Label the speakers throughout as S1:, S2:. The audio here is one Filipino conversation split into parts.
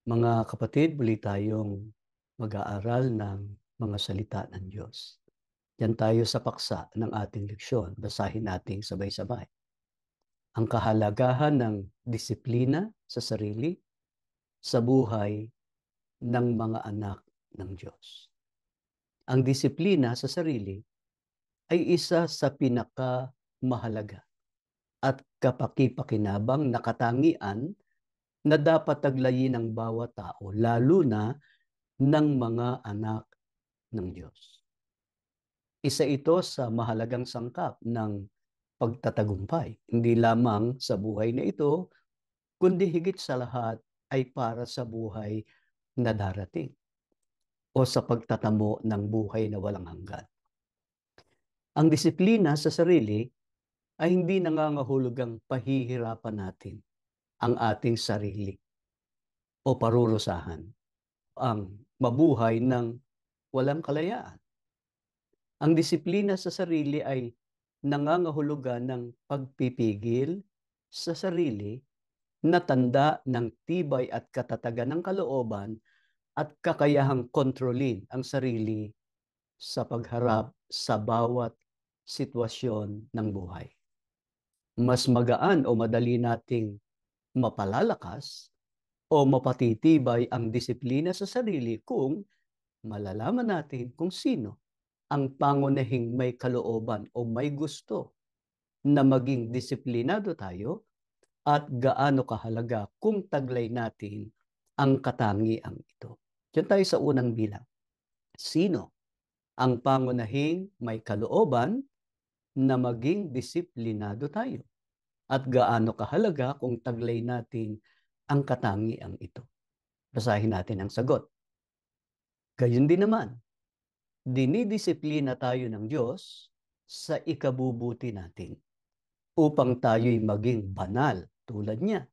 S1: Mga kapatid, muli tayong mag-aaral ng mga salita ng Diyos. Yan tayo sa paksa ng ating leksyon. Basahin natin sabay-sabay. Ang kahalagahan ng disiplina sa sarili sa buhay ng mga anak ng Diyos. Ang disiplina sa sarili ay isa sa pinakamahalaga at kapakipakinabang na katangian na dapat taglayin ng bawat tao, lalo na ng mga anak ng Diyos. Isa ito sa mahalagang sangkap ng pagtatagumpay, hindi lamang sa buhay na ito, kundi higit sa lahat ay para sa buhay na darating o sa pagtatamo ng buhay na walang hanggan. Ang disiplina sa sarili ay hindi nangangahulugang pahihirapan natin ang ating sarili o parurusahan ang mabuhay ng walang kalayaan. Ang disiplina sa sarili ay nangangahulugan ng pagpipigil sa sarili na tanda ng tibay at katatagan ng kalooban at kakayahang kontrolin ang sarili sa pagharap sa bawat sitwasyon ng buhay. Mas magaan o madali nating mapalalakas o mapatitibay ang disiplina sa sarili kung malalaman natin kung sino ang pangunahing may kalooban o may gusto na maging disiplinado tayo at gaano kahalaga kung taglay natin ang katangiang ito. Diyan tayo sa unang bilang. Sino ang pangunahing may kalooban na maging disiplinado tayo? At gaano kahalaga kung taglay natin ang katangiang ito? Basahin natin ang sagot. Gayun din naman, dinidisiplina tayo ng Diyos sa ikabubuti natin upang tayo'y maging banal tulad niya.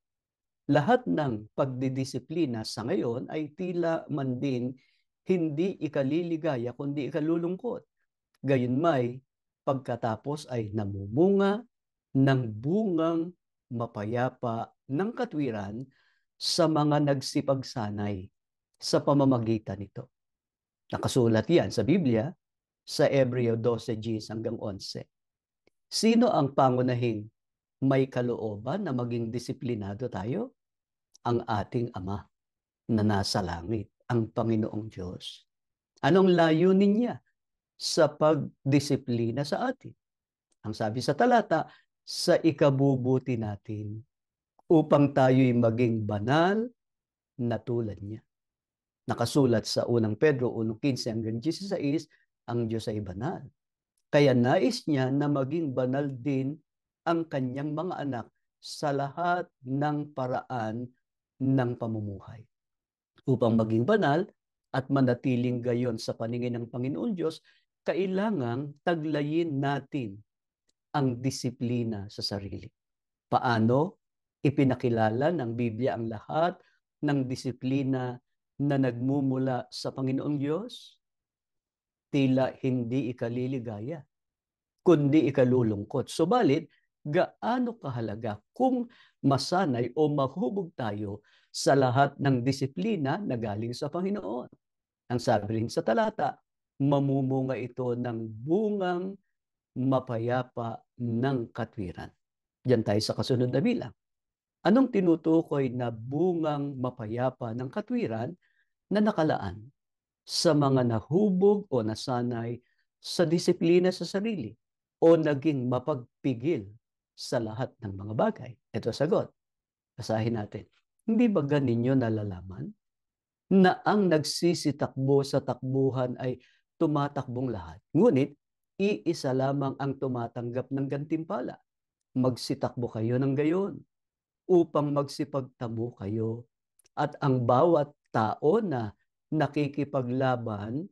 S1: Lahat ng pagdidisiplina sa ngayon ay tila man din hindi ikaliligaya kundi ikalulungkot. Gayunmay, pagkatapos ay namumunga ng bungang mapayapa ng katwiran sa mga nagsipagsanay sa pamamagitan nito. Nakasulat yan sa Biblia sa Hebreo 12:10-11. Sino ang pangunahing may kalooban na maging disiplinado tayo? Ang ating Ama na nasa langit, ang Panginoong Diyos. Anong layunin niya sa pagdisiplina sa atin? Ang sabi sa talata, sa ikabubuti natin upang tayo'y maging banal na tulad niya. Nakasulat sa unang Pedro 1:15-16, ang Diyos ay banal. Kaya nais niya na maging banal din ang kanyang mga anak sa lahat ng paraan ng pamumuhay. Upang maging banal at manatiling gayon sa paningin ng Panginoon Diyos, kailangang taglayin natin ang disiplina sa sarili. Paano ipinakilala ng Biblia ang lahat ng disiplina na nagmumula sa Panginoong Diyos? Tila hindi ikaliligaya, kundi ikalulungkot. Subalit, gaano kahalaga kung masanay o mahubog tayo sa lahat ng disiplina na galing sa Panginoon. Ang sabi rin sa talata, mamumunga ito ng bungang mapayapa ng katwiran. Diyan tayo sa kasunod na bilang. Anong tinutukoy na bungang mapayapa ng katwiran na nakalaan sa mga nahubog o nasanay sa disiplina sa sarili o naging mapagpigil sa lahat ng mga bagay? Ito sagot. Basahin natin. Hindi ba ganinyo nalalaman na ang nagsisitakbo sa takbuhan ay tumatakbong lahat? Ngunit, iisa lamang ang tumatanggap ng gantimpala. Magsitakbo kayo ng gayon upang magsipagtamo kayo at ang bawat tao na nakikipaglaban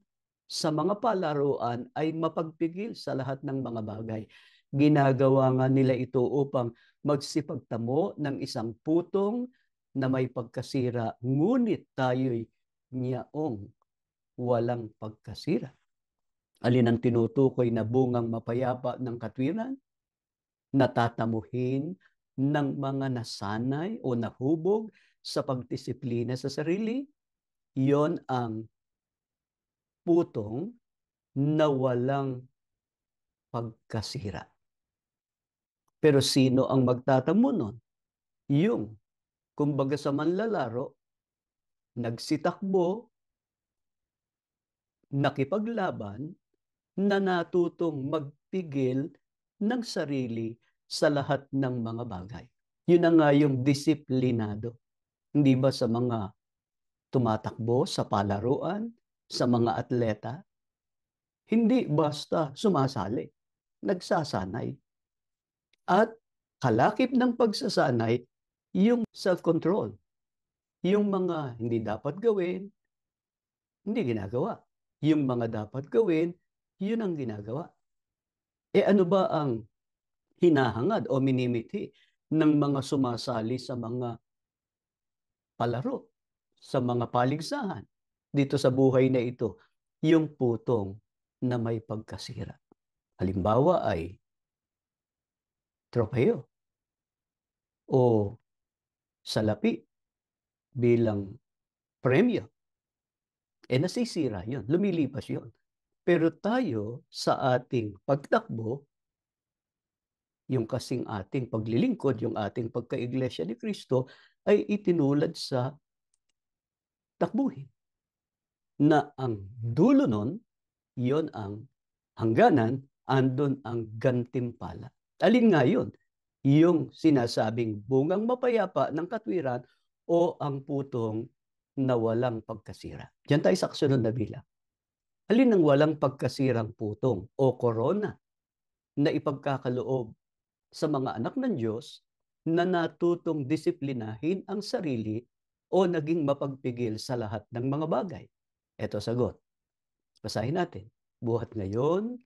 S1: sa mga palaruan ay mapagpigil sa lahat ng mga bagay. Ginagawa nga nila ito upang magsipagtamo ng isang putong na may pagkasira, ngunit tayo'y niyaong walang pagkasira. Alin ang tinutukoy na bungang mapayapa ng katwiran? Natatamuhin ng mga nasanay o nahubog sa pagdisiplina sa sarili, yon ang putong na walang pagkasira. Pero sino ang magtatamo nun? Yung, kumbaga sa manlalaro, nagsitakbo, nakipaglaban, na natutong magpigil ng sarili sa lahat ng mga bagay. Yun na nga yung disiplinado. Hindi ba sa mga tumatakbo sa palaruan, sa mga atleta, hindi basta sumasali, nagsasanay. At kalakip ng pagsasanay, yung self-control. Yung mga hindi dapat gawin, hindi ginagawa. Yung mga dapat gawin, yun ang ginagawa. Ano ba ang hinahangad o minimithi ng mga sumasali sa mga palaro, sa mga paligsahan dito sa buhay na ito? Yung putong na may pagkasira. Halimbawa ay tropeo o salapi bilang premyo. Nasisira yun, lumilipas yun. Pero tayo sa ating pagtakbo, yung kasing ating paglilingkod, yung ating pagka-iglesia ni Kristo, ay itinulad sa takbuhin. Na ang dulo nun, yon ang hangganan, andon ang gantimpala. Alin nga yun? Yung sinasabing bungang mapayapa ng katwiran o ang putong na walang pagkasira. Diyan tayo sa kasunod na bilang. Alin ang walang pagkasirang putong o korona na ipagkakaloob sa mga anak ng Diyos na natutong disiplinahin ang sarili o naging mapagpigil sa lahat ng mga bagay? Ito sagot. Basahin natin. Buhat ngayon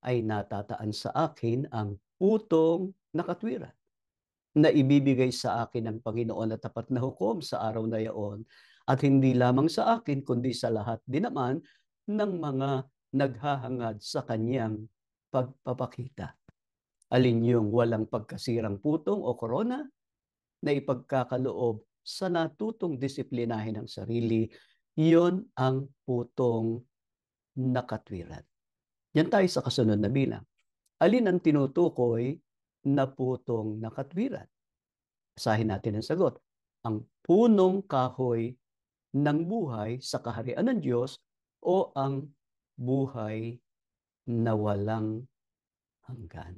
S1: ay natataan sa akin ang putong na katwiran na ibibigay sa akin ng Panginoon na tapat na hukom sa araw na yaon, at hindi lamang sa akin kundi sa lahat din naman ng mga naghahangad sa kanyang pagpapakita. Alin yung walang pagkasirang putong o korona na ipagkakaloob sa natutong disiplinahin ang sarili? Yon ang putong na katwiran. Yan tayo sa kasunod na bilang. Alin ang tinutukoy na putong na katwiran? Basahin natin ang sagot. Ang punong kahoy ng buhay sa kaharian ng Diyos o ang buhay na walang hanggan.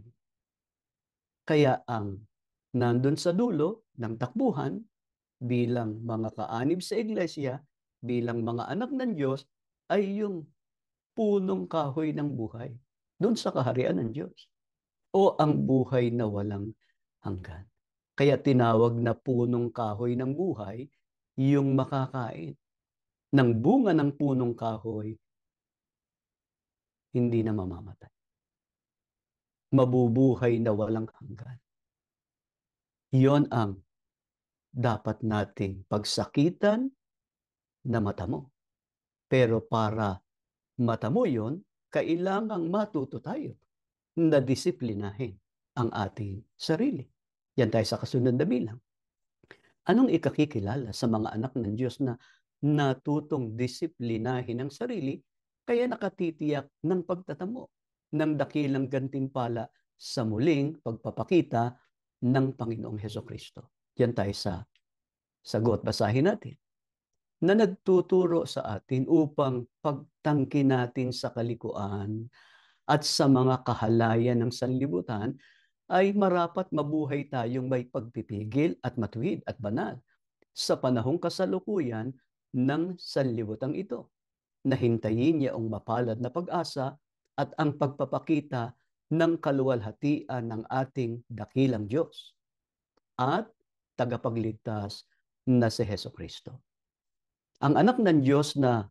S1: Kaya ang nandun sa dulo ng takbuhan bilang mga kaanib sa iglesia, bilang mga anak ng Diyos, ay yung punong kahoy ng buhay doon sa kaharian ng Diyos o ang buhay na walang hanggan. Kaya tinawag na punong kahoy ng buhay yung makakain ng bunga ng punong kahoy, hindi na mamamatay. Mabubuhay na walang hanggan. Yon ang dapat nating pagsakitan na matamo. Pero para matamo yon, kailangang matuto tayo na disiplinahin ang ating sarili. Yan tayo sa kasunod na bilang. Anong ikakikilala sa mga anak ng Diyos na natutong disiplinahin ang sarili, kaya nakatitiyak ng pagtatamo ng dakilang gantimpala sa muling pagpapakita ng Panginoong Hesukristo? Yan tayo sa sagot. Basahin natin. Na nagtuturo sa atin upang pagtangki natin sa kalikuan at sa mga kahalayan ng sanlibutan, ay marapat mabuhay tayong may pagpipigil at matuwid at banal sa panahong kasalukuyan ng sanlibutan ito, na hintayin niya ang mapalad na pag-asa at ang pagpapakita ng kaluwalhatian ng ating dakilang Diyos at tagapagligtas na si Hesukristo. Ang anak ng Diyos na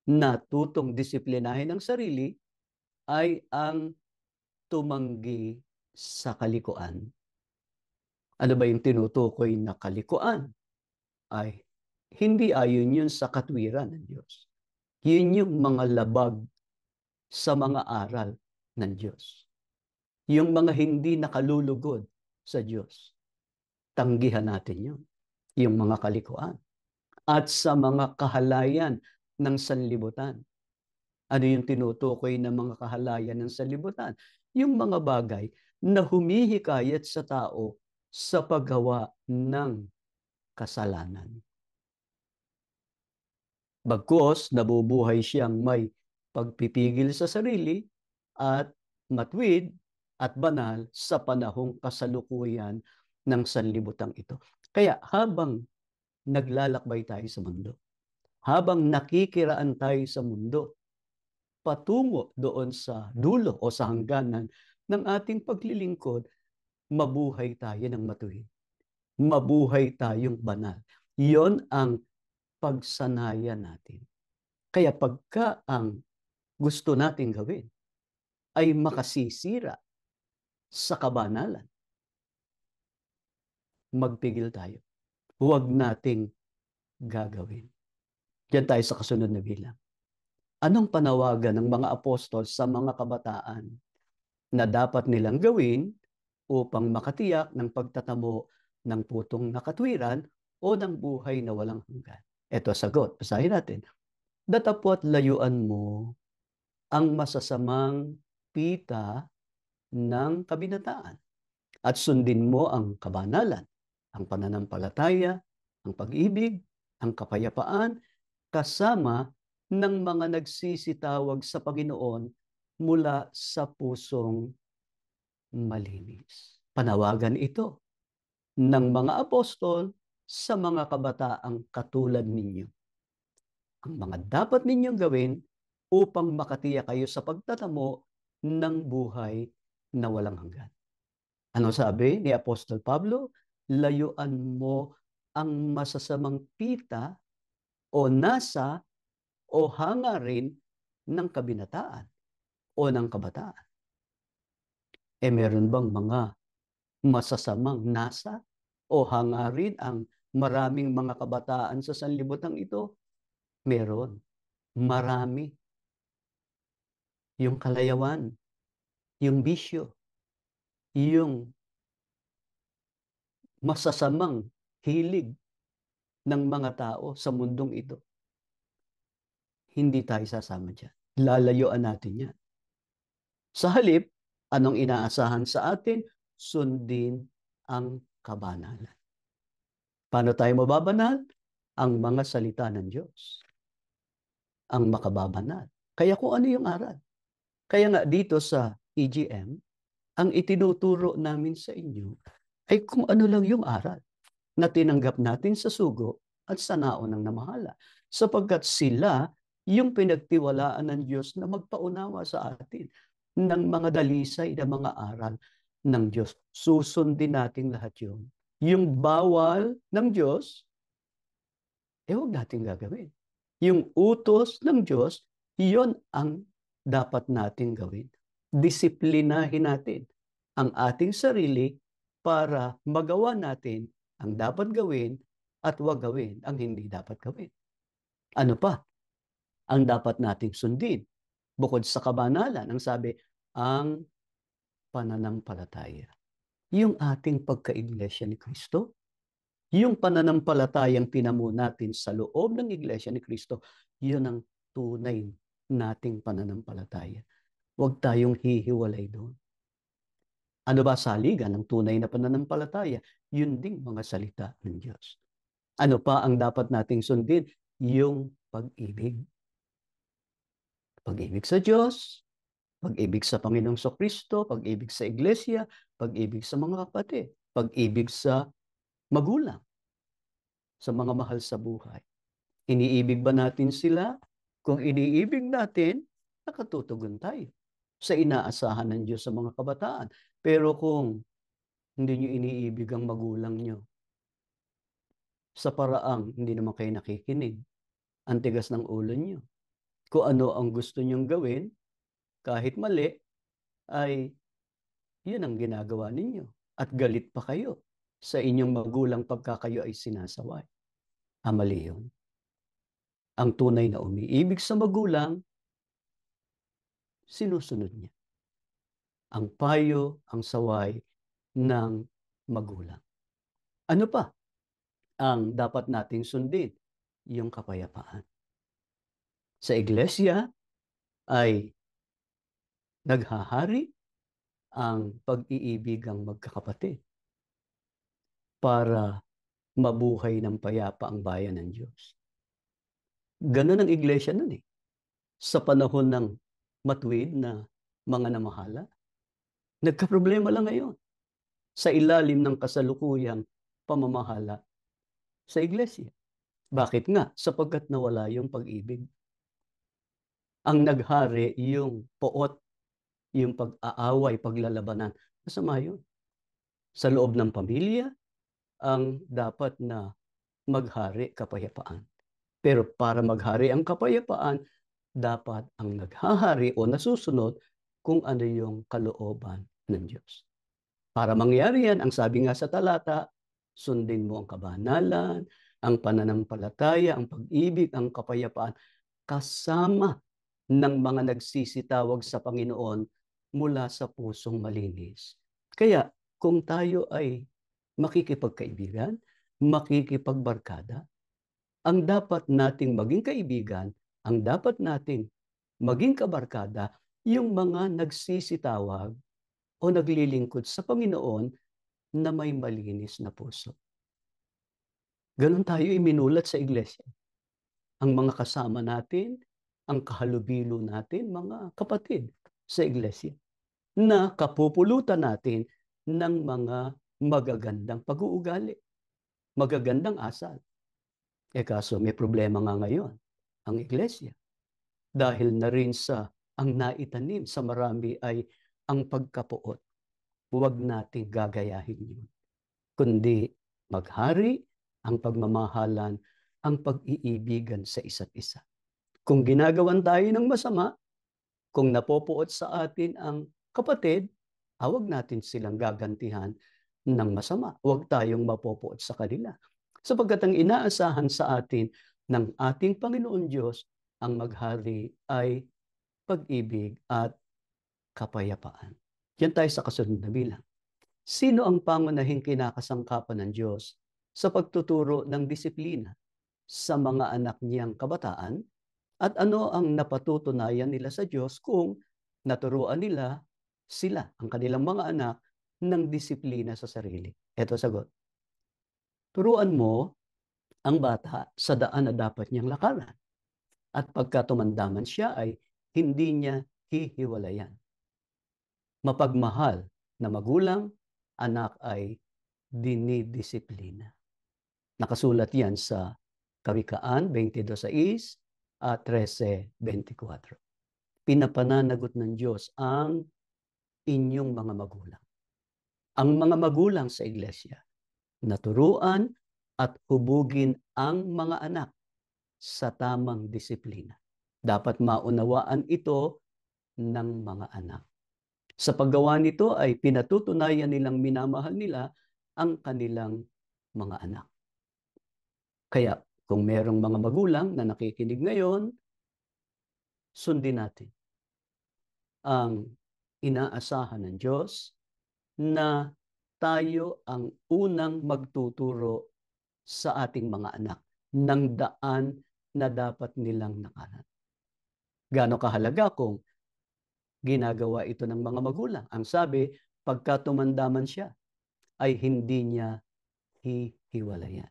S1: natutong disiplinahin ang sarili ay ang tumanggi sa kalikuan. Ano ba yung tinutukoy na kalikuan? Ay hindi ayon yun sa katwiran ng Diyos. Yun yung mga labag sa mga aral ng Diyos. Yung mga hindi nakalulugod sa Diyos. Tanggihan natin yun. yung mga kalikuan, at sa mga kahalayan ng sanlibutan. Ano yung tinutukoy ng mga kahalayan ng sanlibutan? Yung mga bagay na humihikayat sa tao sa paggawa ng kasalanan. Bagkus nabubuhay siyang may pagpipigil sa sarili at matwid at banal sa panahong kasalukuyan ng sanlibutan ito. Kaya habang naglalakbay tayo sa mundo, habang nakikiraan tayo sa mundo, patungo doon sa dulo o sa hangganan ng ating paglilingkod, mabuhay tayo ng matuwid. Mabuhay tayong banal. Iyon ang pagsanayan natin. Kaya pagka ang gusto nating gawin ay makasisira sa kabanalan, magpigil tayo. Huwag nating gagawin. Diyan tayo sa kasunod na bilang. Anong panawagan ng mga apostol sa mga kabataan na dapat nilang gawin upang makatiyak ng pagtatamo ng putong nakatwiran o ng buhay na walang hanggan? Ito sagot. Basahin natin. Datapwat layuan mo ang masasamang pita ng kabinataan at sundin mo ang kabanalan, ang pananampalataya, ang pag-ibig, ang kapayapaan, kasama ng mga nagsisitawag sa Panginoon mula sa pusong malinis. Panawagan ito ng mga apostol sa mga kabataang katulad ninyo. Ang mga dapat ninyong gawin upang makatiyak kayo sa pagtatamo ng buhay na walang hanggan. Ano sabi ni Apostol Pablo? Layuan mo ang masasamang pita o nasa o hangarin ng kabinataan o ng kabataan. Meron bang mga masasamang nasa o hangarin ang maraming mga kabataan sa sanlibutan ito? Meron. Marami. Yung kalayawan, yung bisyo, yung masasamang hilig ng mga tao sa mundong ito. Hindi tayo sasama dyan. Lalayuan natin yan. Sa halip, anong inaasahan sa atin? Sundin ang kabanalan. Paano tayo mababanal? Ang mga salita ng Diyos. Ang makababanal. Kaya kung ano yung aral. Kaya nga dito sa EGM, ang itinuturo namin sa inyo ay kung ano lang yung aral na tinanggap natin sa sugo at sa naon ng namahala. Sapagkat sila yung pinagtiwalaan ng Diyos na magpaunawa sa atin ng mga dalisay na mga aral ng Diyos. Susundin natin lahat yun. Yung bawal ng Diyos, huwag natin gagawin. Yung utos ng Diyos, yun ang dapat natin gawin. Disiplinahin natin ang ating sarili para magawa natin ang dapat gawin at huwag gawin ang hindi dapat gawin. Ano pa ang dapat nating sundin? Bukod sa kabanalan, ang sabi, ang pananampalataya. Yung ating pagka-iglesia ni Kristo, yung pananampalatayang tinamo natin sa loob ng iglesia ni Kristo, yun ang tunay nating pananampalataya. Huwag tayong hihiwalay doon. Ano ba saligan ng tunay na pananampalataya? Yun ding mga salita ng Diyos. Ano pa ang dapat nating sundin? Yung pag-ibig. Pag-ibig sa Diyos, pag-ibig sa Panginoong Kristo, pag-ibig sa iglesia, pag-ibig sa mga kapatid, pag-ibig sa magulang, sa mga mahal sa buhay. Iniibig ba natin sila? Kung iniibig natin, nakatutugon tayo sa inaasahan ng Diyos sa mga kabataan. Pero kung hindi nyo iniibig ang magulang nyo, sa paraang hindi naman kayo nakikinig, ang tigas ng ulo nyo, kung ano ang gusto nyong gawin, kahit mali, ay yun ang ginagawa ninyo. At galit pa kayo sa inyong magulang pagka kayo ay sinasaway. Mali yun. Ang tunay na umiibig sa magulang, sinusunod niya ang payo, ang saway ng magulang. Ano pa ang dapat nating sundin? Yung kapayapaan. Sa iglesia ay naghahari ang pag-iibigang magkakapatid para mabuhay ng payapa ang bayan ng Diyos. Ganun ang iglesia nun eh. Sa panahon ng matuwid na mga namahala, nagkaproblema lang ngayon sa ilalim ng kasalukuyang pamamahala sa iglesia. Bakit nga? Sapagkat nawala yung pag-ibig. Ang naghari yung poot, yung pag-aaway, paglalabanan. Masama yun. Sa loob ng pamilya, ang dapat na maghari kapayapaan. Pero para maghari ang kapayapaan, dapat ang naghahari o nasusunod kung ano yung kalooban ng Diyos. Para mangyari yan, ang sabi nga sa talata, sundin mo ang kabanalan, ang pananampalataya, ang pag-ibig, ang kapayapaan, kasama ng mga nagsisitawag sa Panginoon mula sa pusong malinis. Kaya kung tayo ay makikipagkaibigan, makikipagbarkada, ang dapat nating maging kaibigan, ang dapat nating maging kabarkada, yung mga nagsisitawag o naglilingkod sa Panginoon na may malinis na puso. Ganon tayo iminulat sa iglesia. Ang mga kasama natin, ang kahalubilo natin, mga kapatid sa iglesia, na kapupulutan natin ng mga magagandang pag-uugali, magagandang asal. Kaso may problema nga ngayon ang iglesia. Dahil na rin sa ang naitanim sa marami ay ang pagkapuot. Huwag nating gagayahin yun. Kundi maghari ang pagmamahalan, ang pag-iibigan sa isa't isa. Kung ginagawan tayo ng masama, kung napopuot sa atin ang kapatid, huwag natin silang gagantihan ng masama. Huwag tayong mapopuot sa kanila. Sapagkat ang inaasahan sa atin ng ating Panginoon Diyos, ang maghari ay pag-ibig at kapayapaan. Yan tayo sa kasunod na bilang. Sino ang pangunahing kinakasangkapan ng Diyos sa pagtuturo ng disiplina sa mga anak niyang kabataan? At ano ang napatutunayan nila sa Diyos kung naturuan nila sila, ang kanilang mga anak, ng disiplina sa sarili? Ito sagot. Turuan mo ang bata sa daan na dapat niyang lakaran. At pagka tumandaman siya ay hindi niya hihiwalayan. Mapagmahal na magulang, anak ay dinidisiplina. Nakasulat yan sa Kawikaan 22:6 at 13:24. Pinapananagot ng Diyos ang inyong mga magulang. Ang mga magulang sa iglesia, naturuan at hubugin ang mga anak sa tamang disiplina. Dapat maunawaan ito ng mga anak. Sa paggawa nito ay pinatutunayan nilang minamahal nila ang kanilang mga anak. Kaya kung merong mga magulang na nakikinig ngayon, sundin natin ang inaasahan ng Diyos na tayo ang unang magtuturo sa ating mga anak ng daan na dapat nilang nakanan. Gaano kahalaga kung ginagawa ito ng mga magulang. Ang sabi, pagka tumandaman siya, ay hindi niya hihiwalayan.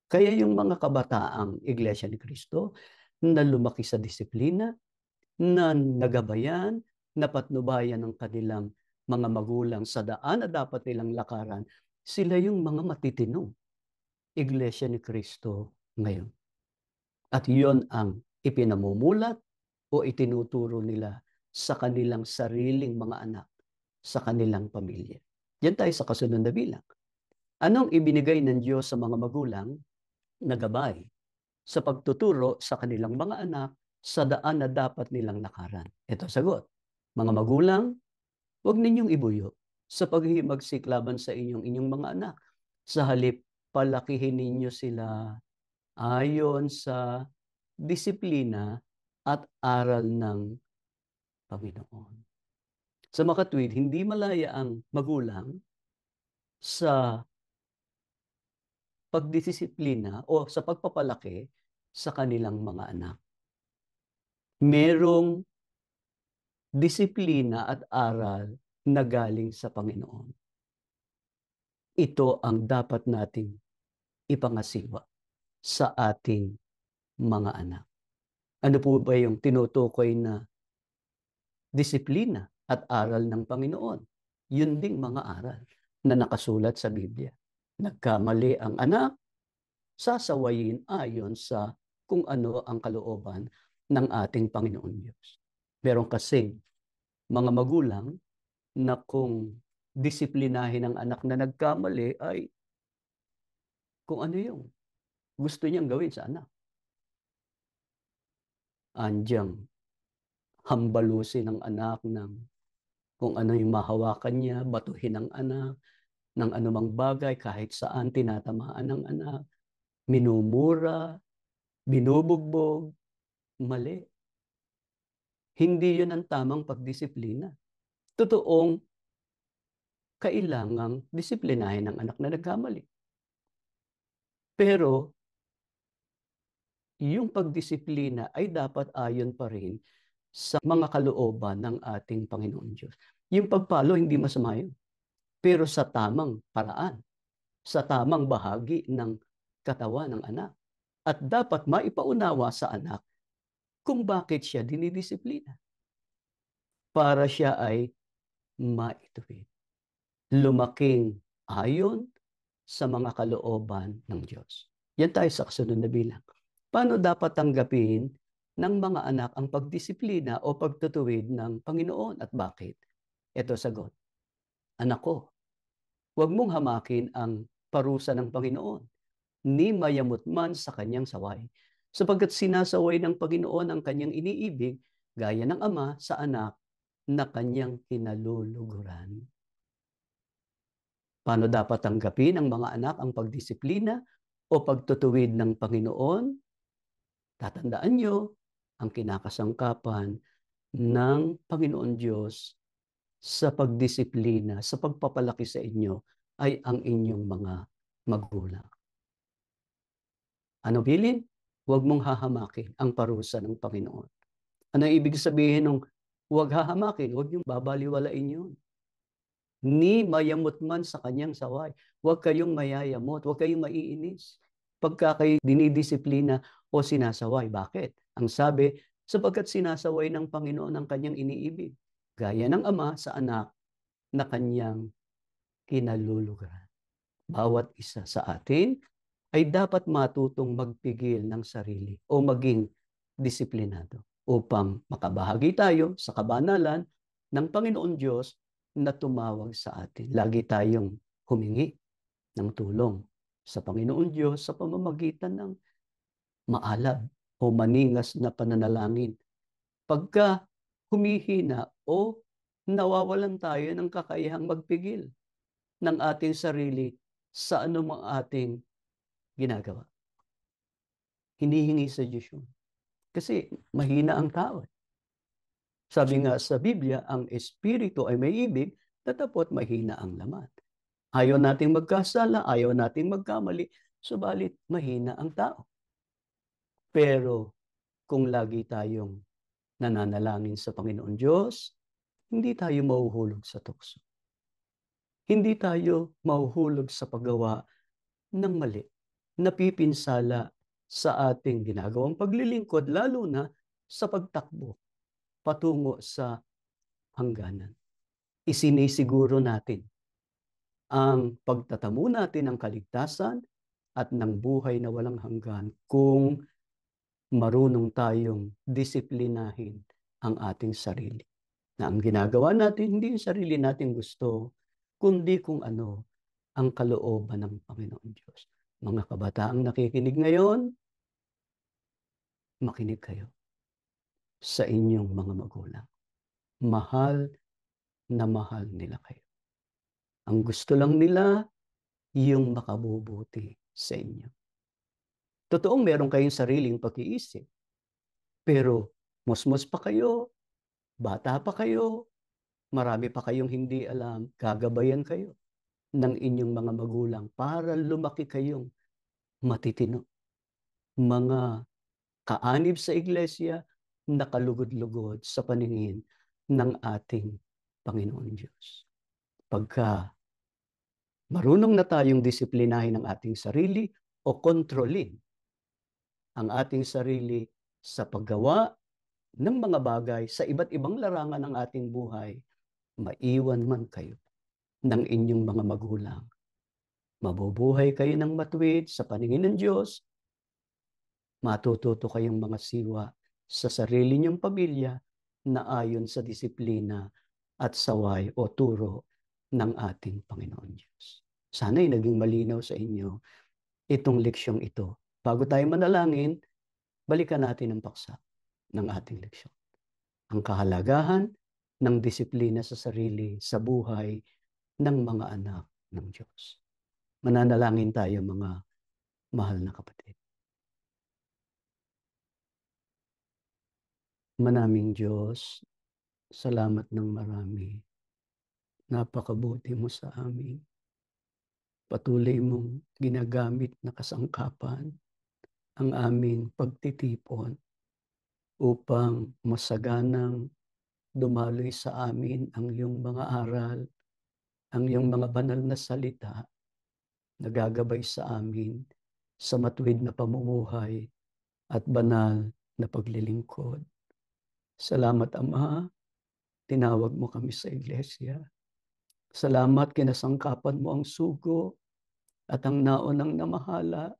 S1: Kaya yung mga kabataang Iglesia ni Cristo na lumaki sa disiplina, na nagabayan, napatnubayan ng kanilang mga magulang sa daan na dapat nilang lakaran, sila yung mga matitinong Iglesia ni Cristo ngayon. At yon ang ipinamumulat o itinuturo nila sa kanilang sariling mga anak, sa kanilang pamilya. Yan tayo sa kasunod na bilang. Anong ibinigay ng Diyos sa mga magulang na gabay sa pagtuturo sa kanilang mga anak sa daan na dapat nilang lakaran? Ito sagot. Mga magulang, huwag ninyong ibuyo sa paghihimagsik laban sa inyong mga anak. Sa halip, palakihin ninyo sila ayon sa disiplina at aral ng Panginoon. Sa makatwid, hindi malaya ang magulang sa pagdisiplina o sa pagpapalaki sa kanilang mga anak. Merong disiplina at aral na galing sa Panginoon. Ito ang dapat nating ipangasiwa sa ating mga anak. Ano po ba yung tinutukoy na disiplina at aral ng Panginoon? Yun ding mga aral na nakasulat sa Biblia. Nagkamali ang anak, sasawayin ayon sa kung ano ang kalooban ng ating Panginoon Diyos. Meron kasing mga magulang na kung disiplinahin ang anak na nagkamali ay kung ano yung gusto niyang gawin sa anak. Andiyan hambalusin ang anak ng kung ano yung mahawakan niya, batuhin ang anak ng anumang bagay kahit saan tinatamaan ng anak, minumura, binubugbog, mali. Hindi yun ang tamang pagdisiplina. Totoong kailangang disiplinahin ang anak na nagkamali. Pero yung pagdisiplina ay dapat ayon pa rin sa mga kalooban ng ating Panginoon Diyos. Yung pagpalo, hindi masama yun. Pero sa tamang paraan, sa tamang bahagi ng katawan ng anak. At dapat maipaunawa sa anak kung bakit siya dinidisiplina. Para siya ay maituwid. Lumaking ayon sa mga kalooban ng Diyos. Yan tayo sa kasunod na bilang. Paano dapat tanggapin ng mga anak ang pagdisiplina o pagtutuwid ng Panginoon at bakit? Ito sagot. Anak ko, huwag mong hamakin ang parusa ng Panginoon, ni mayamot man sa kanyang saway. Sapagkat sinasaway ng Panginoon ang kanyang iniibig, gaya ng ama sa anak na kanyang kinaluluguran. Paano dapat tanggapin ng mga anak ang pagdisiplina o pagtutuwid ng Panginoon? Tatandaan nyo ang kinakasangkapan ng Panginoon Diyos sa pagdisiplina, sa pagpapalaki sa inyo ay ang inyong mga magulang. Ano bilin? Huwag mong hahamakin ang parusa ng Panginoon. Ano ibig sabihin ng huwag hahamakin? Huwag niyong babaliwalain yun. Ni mayamot man sa kanyang saway. Huwag kayong mayayamot, huwag kayong maiinis. Pagka kayo dinidisiplina o sinasaway. Bakit? Ang sabi, sapagkat sinasaway ng Panginoon ang kanyang iniibig. Gaya ng ama sa anak na kanyang kinaluluguran. Bawat isa sa atin ay dapat matutong magpigil ng sarili o maging disiplinado upang makabahagi tayo sa kabanalan ng Panginoon Diyos na tumawag sa atin. Lagi tayong humingi ng tulong sa Panginoon Diyos sa pamamagitan ng maalab o maningas na pananalangin. Pagka humihina o nawawalan tayo ng kakayahang magpigil ng ating sarili sa anumang ating ginagawa. Hinihingi sa Diyos yun. Kasi mahina ang tao. Sabi nga sa Biblia, ang espiritu ay may ibig, tatapot mahina ang laman. Ayaw nating magkasala, ayaw nating magkamali, subalit mahina ang tao. Pero kung lagi tayong nananalangin sa Panginoon Diyos, hindi tayo mahuhulog sa tukso. Hindi tayo mahuhulog sa paggawa ng mali. Napipinsala sa ating ginagawang paglilingkod, lalo na sa pagtakbo patungo sa hangganan. Isinisiguro natin ang pagtatamo natin ng kaligtasan at ng buhay na walang hanggan kung marunong tayong disiplinahin ang ating sarili. Na ang ginagawa natin, hindi yung sarili nating gusto, kundi kung ano ang kalooban ng Panginoon Diyos. Mga kabataang nakikinig ngayon, makinig kayo sa inyong mga magulang. Mahal na mahal nila kayo. Ang gusto lang nila, yung makabubuti sa inyo. Totoong meron kayong sariling pag-iisip. Pero musmos pa kayo, bata pa kayo, marami pa kayong hindi alam, gagabayan kayo ng inyong mga magulang para lumaki kayong matitino, mga kaanib sa iglesia, nakalugod-lugod sa paningin ng ating Panginoon Diyos. Pagka marunong na tayong disiplinahin ang ating sarili o kontrolin ang ating sarili sa paggawa ng mga bagay sa iba't ibang larangan ng ating buhay, maiwan man kayo ng inyong mga magulang. Mabubuhay kayo ng matuwid sa paningin ng Diyos, matututo kayong mga siwa sa sarili niyong pamilya na ayon sa disiplina at saway o turo ng ating Panginoon Diyos. Sana'y naging malinaw sa inyo itong leksyong ito. Bago tayo manalangin, balikan natin ang paksa ng ating leksyon. Ang kahalagahan ng disiplina sa sarili sa buhay ng mga anak ng Diyos. Mananalangin tayo, mga mahal na kapatid. Manaming Diyos, salamat ng marami. Napakabuti mo sa amin. Patuloy mong ginagamit na kasangkapan ang aming pagtitipon upang masaganang dumaloy sa amin ang iyong mga aral, ang iyong mga banal na salita na gagabay sa amin sa matuwid na pamumuhay at banal na paglilingkod. Salamat, Ama, tinawag mo kami sa iglesia. Salamat, kinasangkapan mo ang sugo at ang naunang namahala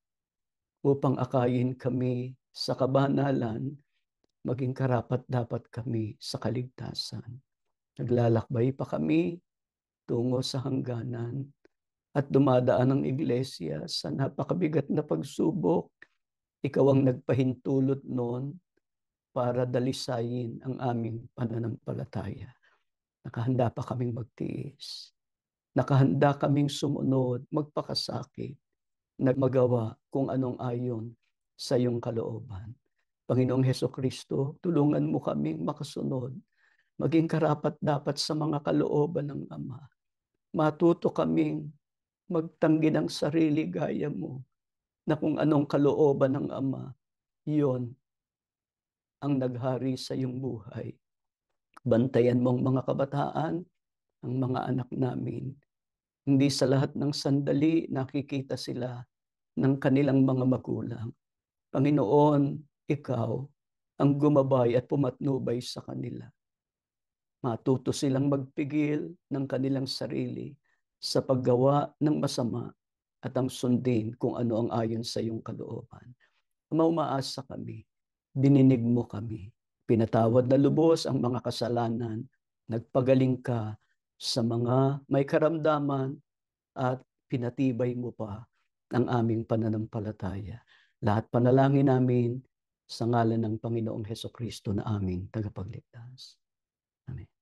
S1: upang akayin kami sa kabanalan, maging karapat-dapat kami sa kaligtasan. Naglalakbay pa kami tungo sa hangganan at dumadaan ang iglesia sa napakabigat na pagsubok. Ikaw ang nagpahintulot noon para dalisayin ang aming pananampalataya. Nakahanda pa kaming magtiis. Nakahanda kaming sumunod, magpakasakit, nagmagawa kung anong ayon sa iyong kalooban. Panginoong Hesukristo, tulungan mo kaming makasunod, maging karapat-dapat sa mga kalooban ng Ama. Matuto kaming magtanggi ng sarili gaya mo, na kung anong kalooban ng Ama, iyon ang naghari sa iyong buhay. Bantayan mo ang mga kabataan, ang mga anak namin. Hindi sa lahat ng sandali nakikita sila ng kanilang mga magulang. Panginoon, ikaw ang gumabay at pumatnubay sa kanila. Matuto silang magpigil ng kanilang sarili sa paggawa ng masama at ang sundin kung ano ang ayon sa iyong kalooban. Umaasa kami, dininig mo kami, pinatawad na lubos ang mga kasalanan, nagpagaling ka sa mga may karamdaman at pinatibay mo pa ang aming pananampalataya. Lahat panalangin namin sa ngalan ng Panginoong Hesukristo na aming tagapagligtas. Amen.